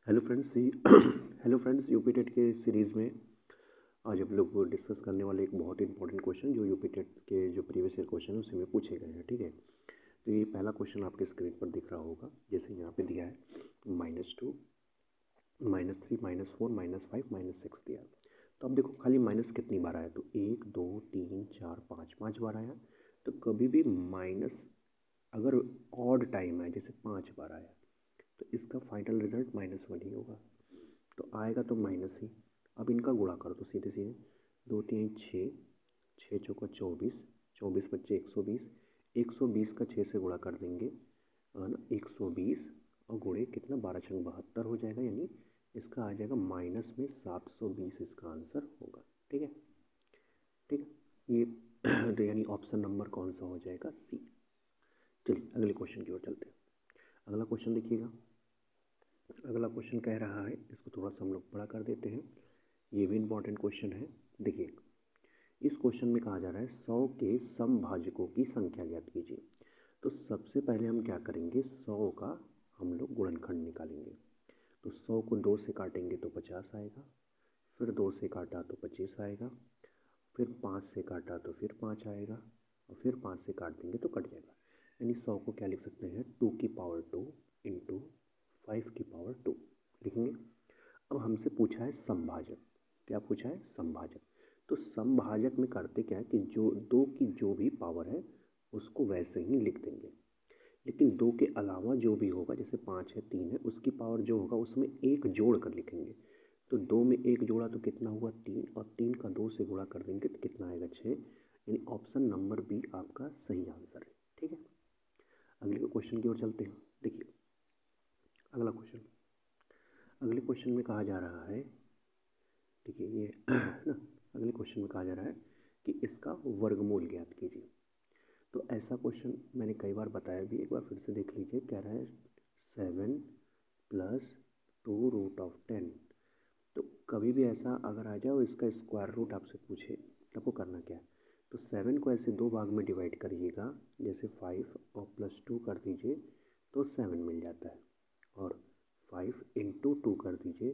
Hello friends hello friends UP TET के series में आज हम लोग डिस्कस करने वाले एक बहुत ही इंपॉर्टेंट क्वेश्चन जो यूपी टेट के जो प्रीवियस ईयर क्वेश्चन है उसी में पूछे गए हैं। ठीक है, तो ये पहला क्वेश्चन आपके स्क्रीन पर दिख रहा होगा। जैसे यहाँ पे दिया है -2, -3, -4, -5, -6 दिया है। तो अब देखो खाली माइनस कितनी बार आया, तो 1 2 3 4 5 5 बार आया। तो कभी भी माइनस अगर ऑड टाइम है जैसे 5 बार आया तो इसका फाइनल रिजल्ट -1 ही होगा। तो आएगा तो माइनस ही। अब इनका गुणा कर दो सीधे सीधे, 2 3 6, 6 चौका 24, 24 बच्चे 120, 120 का 6 से गुणा कर देंगे है ना, 120 और गुणे कितना 12 छंग 72 हो जाएगा, यानी इसका आ जाएगा माइनस में 720 इसका आंसर होगा। ठीक है, ठीक है ये तो यानी ऑप्शन नंबर कौन सा हो जाएगा, सी। चलिए अगले क्वेश्चन की ओर चलते हैं। अगला क्वेश्चन देखिएगा। अगला क्वेश्चन कह रहा है, इसको थोड़ा सा हम लोग बड़ा कर देते हैं, ये भी इम्पॉर्टेंट क्वेश्चन है। देखिए इस क्वेश्चन में कहा जा रहा है 100 के समभाजकों की संख्या ज्ञात कीजिए। तो सबसे पहले हम क्या करेंगे, 100 का हम लोग गुणनखंड निकालेंगे। तो 100 को 2 से काटेंगे तो 50 आएगा, फिर 2 से काटा तो 25 आएगा, फिर 5 से काटा तो फिर 5 आएगा, और फिर 5 से काट देंगे तो कट जाएगा। यानी 100 को क्या लिख सकते हैं, 2 की पावर 2 इंटू 5 की पावर 2 लिखेंगे। अब हमसे पूछा है समभाजक, क्या पूछा है, समभाजक। तो समभाजक में करते क्या है कि जो 2 की जो भी पावर है उसको वैसे ही लिख देंगे, लेकिन 2 के अलावा जो भी होगा जैसे 5 है 3 है उसकी पावर जो होगा उसमें एक जोड़ कर लिखेंगे। तो 2 में एक जोड़ा तो कितना हुआ 3, और 3 का 2 से गुणा कर देंगे तो कितना आएगा 6, यानी ऑप्शन नंबर बी आपका सही आंसर है। ठीक है, अगले क्वेश्चन की ओर चलते हैं। देखिए अगला क्वेश्चन, अगले क्वेश्चन में कहा जा रहा है, देखिए ये ना, अगले क्वेश्चन में कहा जा रहा है कि इसका वर्गमूल ज्ञात कीजिए। तो ऐसा क्वेश्चन मैंने कई बार बताया भी, एक बार फिर से देख लीजिए। कह रहा है 7 + 2 √10। तो कभी भी ऐसा अगर आ जाए और इसका स्क्वायर रूट आपसे पूछे तो आपको करना क्या है, तो 7 को ऐसे 2 भाग में डिवाइड करिएगा, जैसे 5 और +2 कर दीजिए तो 7 मिल जाता है, और 5 इंटू 2 कर दीजिए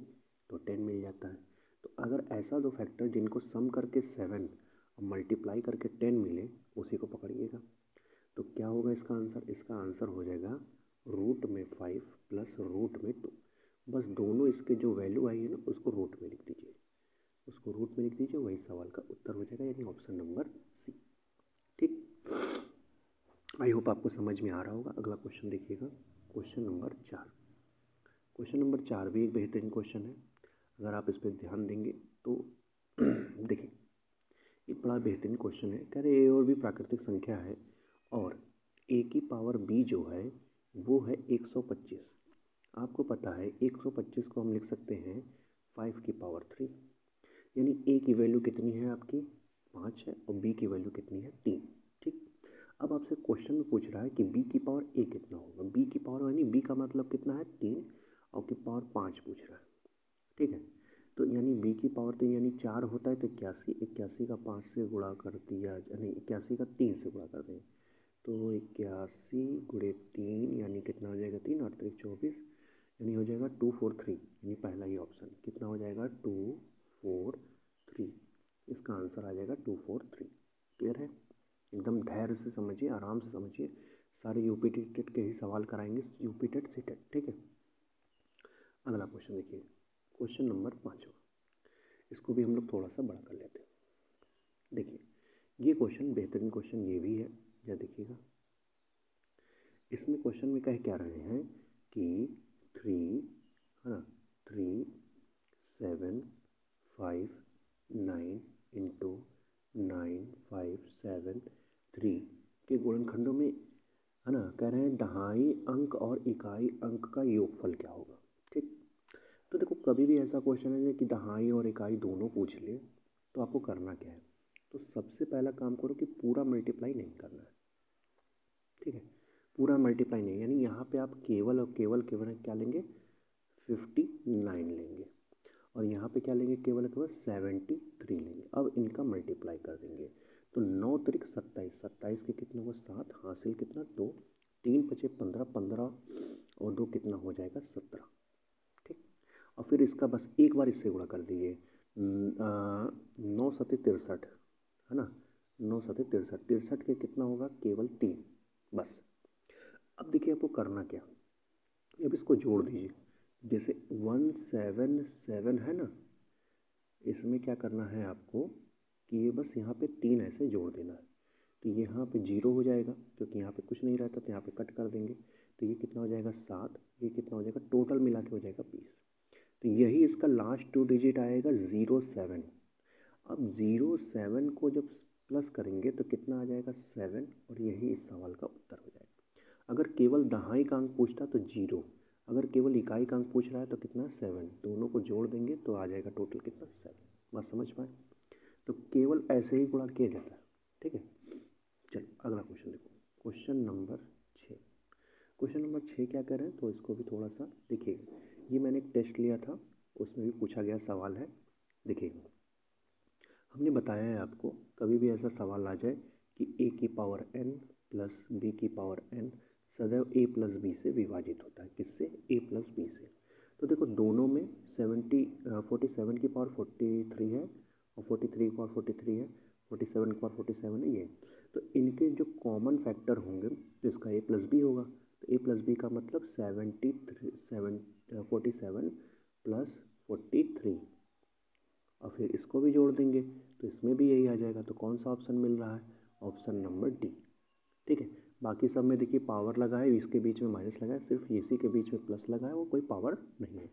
तो 10 मिल जाता है। तो अगर ऐसा दो फैक्टर जिनको सम करके 7 और मल्टीप्लाई करके 10 मिले उसी को पकड़िएगा। तो क्या होगा इसका आंसर, इसका आंसर हो जाएगा √5 प्लस √2। बस दोनों इसके जो वैल्यू आई है ना उसको रूट में लिख दीजिए, उसको रूट में लिख दीजिए, वही सवाल का उत्तर हो जाएगा, यानी ऑप्शन नंबर सी। ठीक, आई होप आपको समझ में आ रहा होगा। अगला क्वेश्चन देखिएगा, क्वेश्चन नंबर 4। क्वेश्चन नंबर 4 भी एक बेहतरीन क्वेश्चन है, अगर आप इस पर ध्यान देंगे तो देखिए ये बड़ा बेहतरीन क्वेश्चन है। कह रहे ए और बी प्राकृतिक संख्या है और ए की पावर बी जो है वो है 125। आपको पता है 125 को हम लिख सकते हैं 5 की पावर 3, यानी ए की वैल्यू कितनी है आपकी 5 है और बी की वैल्यू कितनी है 3। ठीक, अब आपसे क्वेश्चन में पूछ रहा है कि बी की पावर ए कितना होगा, बी की पावर यानी बी का मतलब कितना है 3 और की पावर 5 पूछ रहा है। ठीक है, तो यानी बी की पावर तो यानी 4 होता है तो 81, 81 का 5 से गुणा कर दिया, यानी 81 का 3 से गुणा कर दें तो 81 गुणे 3 यानी कितना हो जाएगा 3 और 3 24, यानी हो जाएगा 243, यानी पहला ही ऑप्शन कितना हो जाएगा 243, इसका आंसर आ जाएगा 243। क्लियर है, एकदम धैर्य से समझिए, आराम से समझिए, सारे यूपी टेट के ही सवाल कराएंगे, यूपी टेट सी टेट। ठीक है, अगला क्वेश्चन देखिए, क्वेश्चन नंबर 5, इसको भी हम लोग थोड़ा सा बड़ा कर लेते हैं। देखिए ये क्वेश्चन बेहतरीन क्वेश्चन ये भी है, या देखिएगा इसमें क्वेश्चन में कह क्या रहे हैं कि 3 है ना, 3 7 5 9 इंटू 9 5 7 3 के गुणनखंडों में है ना, कह रहे हैं दहाई अंक और इकाई अंक का योगफल क्या होगा। ठीक, तो देखो कभी भी ऐसा क्वेश्चन है कि दहाई और इकाई दोनों पूछ ले तो आपको करना क्या है, तो सबसे पहला काम करो कि पूरा मल्टीप्लाई नहीं करना है। ठीक है, पूरा मल्टीप्लाई नहीं, यानी यहाँ पे आप केवल और केवल केवल क्या लेंगे 59 लेंगे, और यहाँ पे क्या लेंगे केवल केवल 73 लेंगे। अब इनका मल्टीप्लाई कर देंगे तो 9 त्रिक 27, 27 के कितने हुआ 7, हासिल कितना 2, 3 बचे 15, 15 और 2 कितना हो जाएगा 17। ठीक, और फिर इसका बस एक बार इससे गुणा कर दीजिए। 9 सते 63 है ना, 9 सते 63, 63 के कितना होगा, केवल 3 बस। अब देखिए आपको करना क्या, अब इसको जोड़ दीजिए। जैसे 177 है ना, इसमें क्या करना है आपको कि ये बस यहाँ पे 3 ऐसे जोड़ देना है। तो यहाँ पे 0 हो जाएगा क्योंकि यहाँ पे कुछ नहीं रहता, तो यहाँ पे कट कर देंगे। तो ये कितना हो जाएगा 7, ये कितना हो जाएगा, टोटल मिला के हो जाएगा 20। तो यही इसका लास्ट 2 डिजिट आएगा 07। अब 07 को जब प्लस करेंगे तो कितना आ जाएगा 7, और यही इस सवाल का उत्तर हो जाएगा। अगर केवल दहाई का अंक पूछता तो 0, अगर केवल इकाई का अंक पूछ रहा है तो कितना 7, दोनों को जोड़ देंगे तो आ जाएगा टोटल कितना 7। बात समझ पाए? तो केवल ऐसे ही गुणा किया जाता है, ठीक है। चलो अगला क्वेश्चन देखो, क्वेश्चन नंबर 6। क्वेश्चन नंबर 6 क्या कर रहे हैं, तो इसको भी थोड़ा सा देखिएगा। ये मैंने एक टेस्ट लिया था, उसमें भी पूछा गया सवाल है, देखिएगा। हमने बताया है आपको, कभी भी ऐसा सवाल आ जाए कि a की पावर n प्लस b की पावर n सदैव a प्लस b से विभाजित होता है। किससे? a प्लस b से। तो देखो दोनों में 47 की पावर 43 है, और 43 की पावर 43 है, 47 की पावर 47 है ये। तो इनके जो कॉमन फैक्टर होंगे तो इसका a प्लस बी होगा। तो a प्लस बी का मतलब 47 प्लस 43, और फिर इसको भी जोड़ देंगे तो इसमें भी यही आ जाएगा। तो कौन सा ऑप्शन मिल रहा है? ऑप्शन नंबर डी, ठीक है। बाकी सब में देखिए पावर लगा है, इसके बीच में माइनस लगा है, सिर्फ इसी के बीच में प्लस लगा है, वो कोई पावर नहीं है।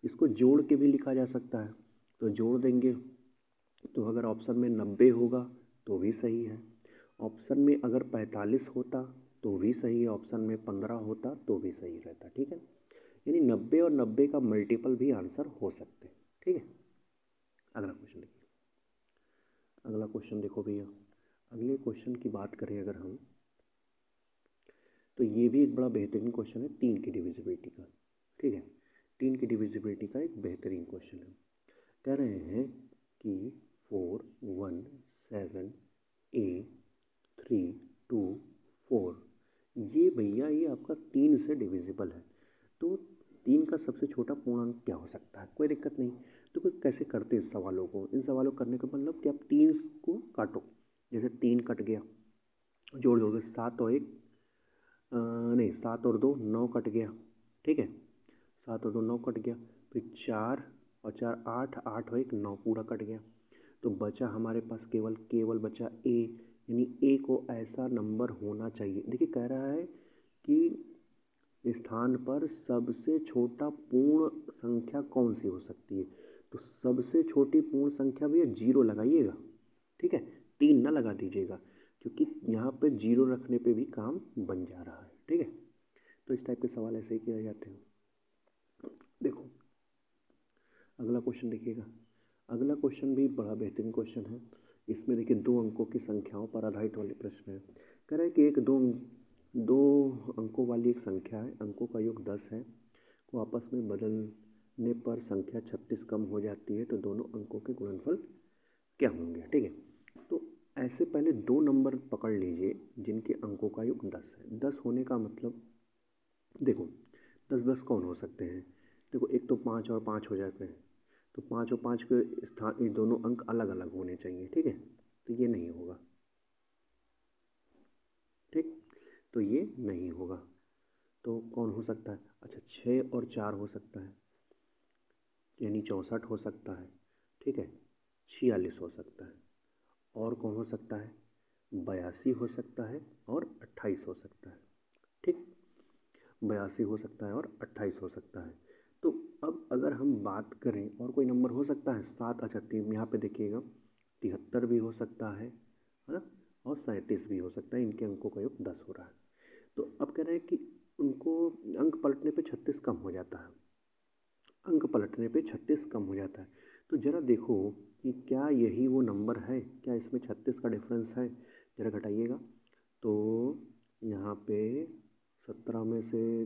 इसको जोड़ के भी लिखा जा सकता है, तो जोड़ देंगे तो अगर ऑप्शन में 90 होगा तो भी सही है, ऑप्शन में अगर 45 होता तो भी सही है, ऑप्शन में 15 होता तो भी सही रहता, ठीक है। यानी 90 और 90 का मल्टीपल भी आंसर हो सकते हैं, ठीक है। अगला क्वेश्चन देखिए, अगला क्वेश्चन देखो भैया। अगले क्वेश्चन की बात करें अगर हम, तो ये भी एक बड़ा बेहतरीन क्वेश्चन है 3 की डिविजिबिलिटी का, ठीक है। 3 की डिविजिबिलिटी का एक बेहतरीन क्वेश्चन है। कह रहे हैं कि 4 1 7 8 3 2 4, ये भैया ये आपका 3 से डिविजिबल है। तो 3 का सबसे छोटा पूर्णांक क्या हो सकता है? कोई दिक्कत नहीं। तो कोई कैसे करते हैं इस सवालों को? इन सवालों को करने का मतलब कि आप 3 को काटो, जैसे 3 कट गया, जोड़ दोगे 7 और 1 नहीं 7 और 2 9 कट गया, ठीक है। 7 और 2 9 कट गया, फिर 4 और 4 8, 8 और 1 9 पूरा कट गया। तो बचा हमारे पास केवल बचा ए, यानी ए को ऐसा नंबर होना चाहिए। देखिए कह रहा है कि स्थान पर सबसे छोटा पूर्ण संख्या कौन सी हो सकती है। तो सबसे छोटी पूर्ण संख्या भैया 0 लगाइएगा, ठीक है, 3 ना लगा दीजिएगा, क्योंकि यहाँ पे 0 रखने पे भी काम बन जा रहा है, ठीक है। तो इस टाइप के सवाल ऐसे ही किए जाते हैं। देखो अगला क्वेश्चन देखिएगा, अगला क्वेश्चन भी बड़ा बेहतरीन क्वेश्चन है। इसमें देखिए 2 अंकों की संख्याओं पर आधारित वाले प्रश्न है। कह रहा है कि एक दो अंकों वाली एक संख्या है, अंकों का योग 10 है, को आपस में बदलने पर संख्या 36 कम हो जाती है, तो दोनों अंकों के गुणनफल क्या होंगे, ठीक है। तो ऐसे पहले 2 नंबर पकड़ लीजिए जिनके अंकों का योग 10 है। 10 होने का मतलब देखो 10 कौन हो सकते हैं? देखो एक तो 5 और 5 हो जाते हैं, तो 5 और 5 के स्थान ये दोनों अंक अलग अलग होने चाहिए, ठीक है। तो ये नहीं होगा, ठीक, तो ये नहीं होगा। तो कौन हो सकता है? अच्छा 6 और 4 हो सकता है, यानी 64 हो सकता है, ठीक है। 46 हो सकता है, और कौन हो सकता है? 82 हो सकता है, और 28 हो सकता है, ठीक। 82 हो सकता है और 28 हो सकता है। तो अब अगर हम बात करें और कोई नंबर हो सकता है 7, अच्छा 3 यहाँ पे देखिएगा 73 भी हो सकता है ना, और 37 भी हो सकता है, इनके अंकों का योग 10 हो रहा है। तो अब कह रहे हैं कि उनको अंक पलटने पे 36 कम हो जाता है, अंक पलटने पे 36 कम हो जाता है। तो ज़रा देखो कि क्या यही वो नंबर है, क्या इसमें 36 का डिफरेंस है? ज़रा घटाइएगा। तो यहाँ पे 17 में से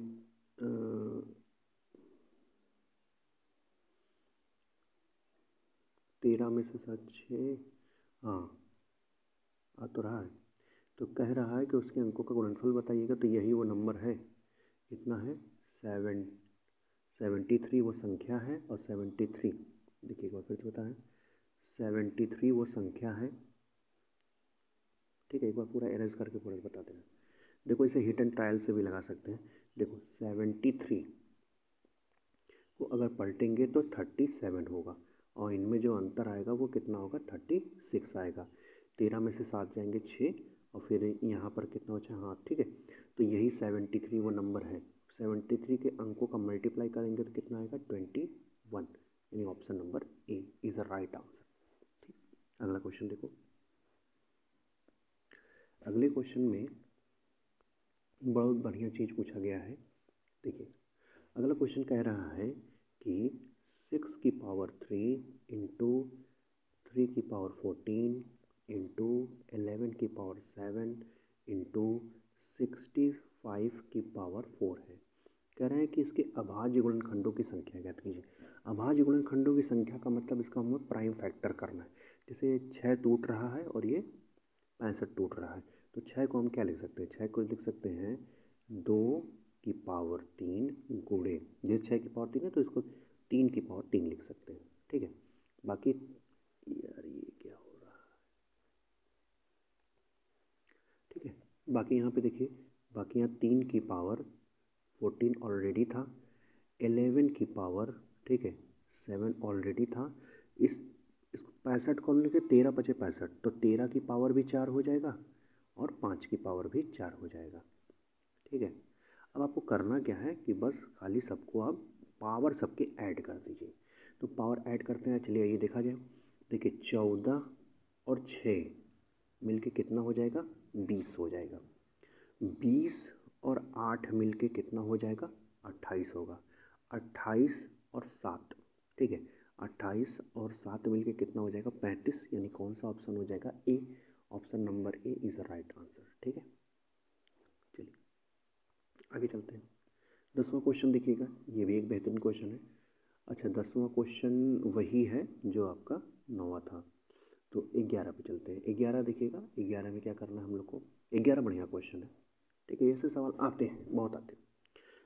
13 में से 7 6, हाँ आ तो रहा है। तो कह रहा है कि उसके अंकों का गुणनफल बताइएगा, तो यही वो नंबर है, कितना है 73 वो संख्या है और 73 देखिए एक बार फिर से बताएं, 73 वो संख्या है, ठीक है। एक बार पूरा एरेज करके पूरा बताते हैं। देखो इसे हिट एंड ट्रायल से भी लगा सकते हैं। देखो 73 को अगर पलटेंगे तो 37 होगा और इनमें जो अंतर आएगा वो कितना होगा, 36 आएगा। 13 में से 7 जाएंगे 6 और फिर यहाँ पर कितना बचा, हाँ ठीक है। तो यही 73 वो नंबर है। 73 के अंकों का मल्टीप्लाई करेंगे तो कितना आएगा, 21, यानी option number A is a right answer. ठीक, अगला क्वेश्चन देखो। अगले क्वेश्चन में बहुत बढ़िया चीज़ पूछा गया है। देखिए अगला क्वेश्चन कह रहा है कि 6 की पावर 3 इंटू 3 की पावर 14 इंटू 11 की पावर 7 इंटू 65 की पावर 4 है। कह रहे हैं कि इसके अभाज्य गुणनखंडों की संख्या ज्ञात कीजिए। अभाज्य गुणनखंडों की संख्या का मतलब इसका हमें प्राइम फैक्टर करना है। जैसे 6 टूट रहा है और ये 65 टूट रहा है, तो 6 को हम क्या लिख सकते हैं, 6 को लिख सकते हैं 2 की पावर 3 गुणे, जैसे 6 की पावर 3 है तो इसको 3 की पावर 3 लिख सकते हैं, ठीक है। बाकी यार ये क्या हो रहा है, ठीक है। बाकी यहाँ पे देखिए, बाकी यहाँ 3 की पावर 14 ऑलरेडी था, 11 की पावर, ठीक है, 7 ऑलरेडी था। इसको 65 को हम लिखे 13 बचे 65, तो 13 की पावर भी 4 हो जाएगा और 5 की पावर भी 4 हो जाएगा, ठीक है। अब आपको करना क्या है कि बस खाली सबको आप पावर सबके ऐड कर दीजिए। तो पावर ऐड करते हैं, चलिए ये देखा जाए। देखिए 14 और 6 मिलके कितना हो जाएगा, 20 हो जाएगा। 20 और 8 मिलके कितना हो जाएगा, 28 होगा। 28 और 7, ठीक है, 28 और 7 मिलके कितना हो जाएगा, 35, यानी कौन सा ऑप्शन हो जाएगा, A. Option number A is the right answer, ठीक है। चलिए आगे चलते हैं। 10वां क्वेश्चन देखिएगा, ये भी एक बेहतरीन क्वेश्चन है। अच्छा 10वां क्वेश्चन वही है जो आपका 9वां था। तो 11 पे चलते हैं। 11 देखिएगा, 11 में क्या करना है हम लोग को। 11 बढ़िया क्वेश्चन है, ठीक है। ऐसे सवाल आते हैं, बहुत आते हैं।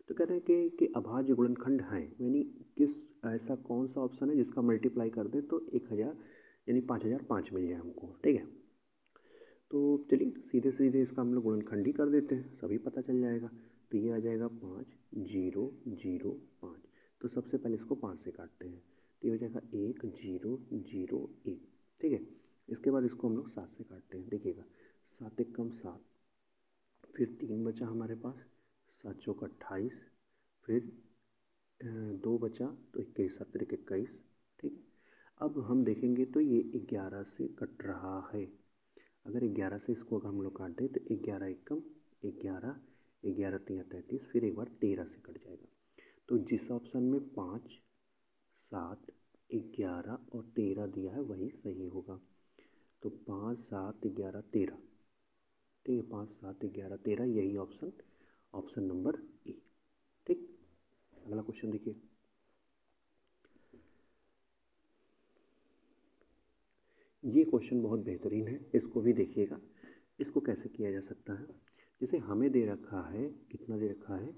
तो कहते हैं कि अभाज्य गुणनखंड हैं, यानी किस ऐसा कौन सा ऑप्शन है जिसका मल्टीप्लाई कर दें तो 1000 यानी 5005 मिल जाए हमको, ठीक है। तो चलिए सीधे सीधे इसका हम लोग गुणनखंड ही कर देते हैं, सभी पता चल जाएगा। तो ये आ जाएगा 5005। तो सबसे पहले इसको 5 से काटते हैं, तो ये हो जाएगा 1001, ठीक है। इसके बाद इसको हम लोग 7 से काटते हैं, देखिएगा 7 एक कम 7, फिर 3 बचा हमारे पास, 7 चौक 28, फिर 2 बचा तो 21, 7 तिरिक 21, ठीक। अब हम देखेंगे तो ये 11 से कट रहा है। अगर 11 से इसको अगर हम लोग काट दें तो 11 एक कम 11, 11 3 33, फिर एक बार 13 से कट जाएगा। तो जिस ऑप्शन में 5, 7, 11 और 13 दिया है वही सही होगा। तो 5, 7, 11, 13, ठीक है, 5, 7, 11, 13 यही ऑप्शन, ऑप्शन नंबर ए, ठीक। अगला क्वेश्चन देखिए। ये क्वेश्चन बहुत बेहतरीन है, इसको भी देखिएगा। इसको कैसे किया जा सकता है, जैसे हमें दे रखा है, कितना दे रखा है,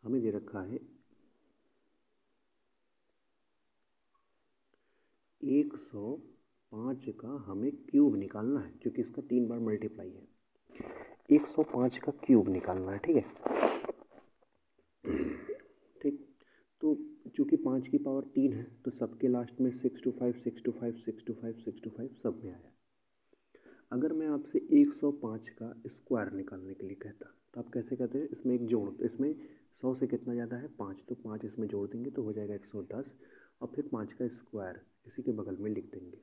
हमें दे रखा है 105 का हमें क्यूब निकालना है, क्योंकि इसका 3 बार मल्टीप्लाई है। 105 का क्यूब निकालना है, ठीक है, ठीक। तो चूँकि 5 की पावर 3 है तो सबके लास्ट में 6 to 5 6 to 5 6 to 5 6 to 5 सब में आया। अगर मैं आपसे 105 का स्क्वायर निकालने के लिए कहता तो आप कैसे कहते हैं, इसमें एक जोड़, तो इसमें 100 से कितना ज़्यादा है, 5, तो 5 इसमें जोड़ देंगे तो हो जाएगा 110 और फिर 5 का स्क्वायर इसी के बगल में लिख देंगे,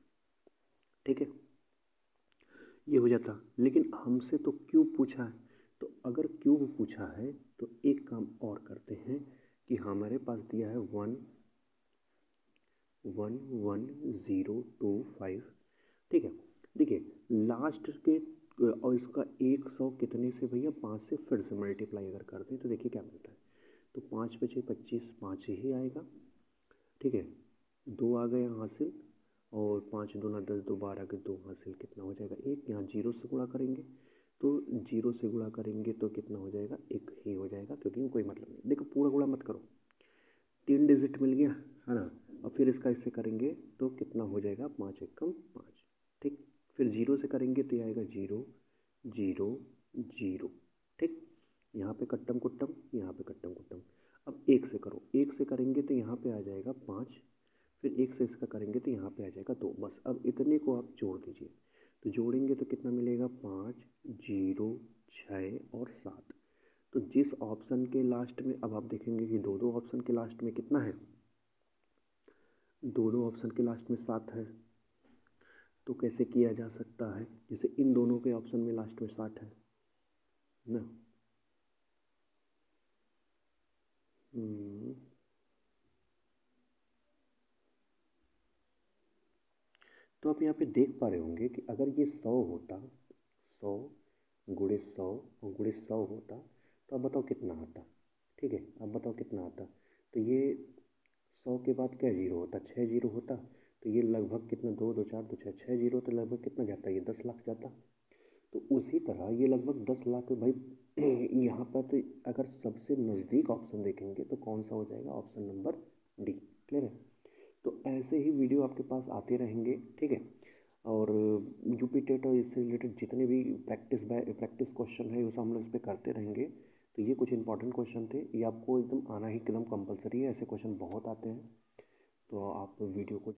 ठीक है, ये हो जाता। लेकिन हमसे तो क्यूब पूछा है, तो अगर क्यूब पूछा है तो एक काम और करते हैं कि हमारे पास दिया है 111,025, ठीक है। देखिए लास्ट के और इसका 100 कितने से भैया, 5 से फिर से मल्टीप्लाई अगर कर दें तो देखिए क्या मिलता है। तो 5 बचे 25, 5 ही आएगा, ठीक है। 2 आ गए हासिल और 5 दूना 10, 2 12 के 2 हासिल, कितना हो जाएगा 1। यहाँ 0 से गुणा करेंगे तो 0 से गुणा करेंगे तो कितना हो जाएगा, 1 ही हो जाएगा, क्योंकि कोई मतलब नहीं। देखो पूरा गुणा मत करो, 3 डिजिट मिल गया है ना। अब फिर इसका इससे करेंगे तो कितना हो जाएगा, 5 एकम 5, ठीक। फिर 0 से करेंगे तो ये आएगा 0 0 0, ठीक। यहाँ पे कट्टम कुट्टम, यहाँ पे कट्टम कुट्टम। अब 1 से करो, 1 से करेंगे तो यहाँ पे आ जाएगा 5, फिर 1 से इसका करेंगे तो यहाँ पे आ जाएगा 2। बस अब इतने को आप जोड़ दीजिए, तो जोड़ेंगे तो कितना मिलेगा, 5 0 6 और 7। तो जिस ऑप्शन के लास्ट में, अब आप देखेंगे कि दो ऑप्शन के लास्ट में कितना है, दो ऑप्शन के लास्ट में 7 है। तो कैसे किया जा सकता है, जैसे इन दोनों के ऑप्शन में लास्ट में 7 है ना। तो आप यहाँ पे देख पा रहे होंगे कि अगर ये 100 होता, 100 गुणे 100 और गुणे 100 होता, तो अब बताओ कितना आता, ठीक है। अब बताओ कितना आता, तो ये 100 के बाद क्या जीरो होता, 6 जीरो होता। तो ये लगभग कितना, 2 2 4 2 6, 6 जीरो, तो लगभग कितना जाता, ये 10 लाख जाता। तो उसी तरह ये लगभग 10 लाख भाई। यहाँ पर तो अगर सबसे नज़दीक ऑप्शन देखेंगे तो कौन सा हो जाएगा, ऑप्शन नंबर डी। क्लियर है। तो ऐसे ही वीडियो आपके पास आते रहेंगे, ठीक है। और यूपी टेट और इससे रिलेटेड जितने भी प्रैक्टिस क्वेश्चन है उसे हम लोग इस पर करते रहेंगे। तो ये कुछ इंपॉर्टेंट क्वेश्चन थे, ये आपको एकदम आना ही एकदम कंपलसरी है, ऐसे क्वेश्चन बहुत आते हैं। तो आप वीडियो को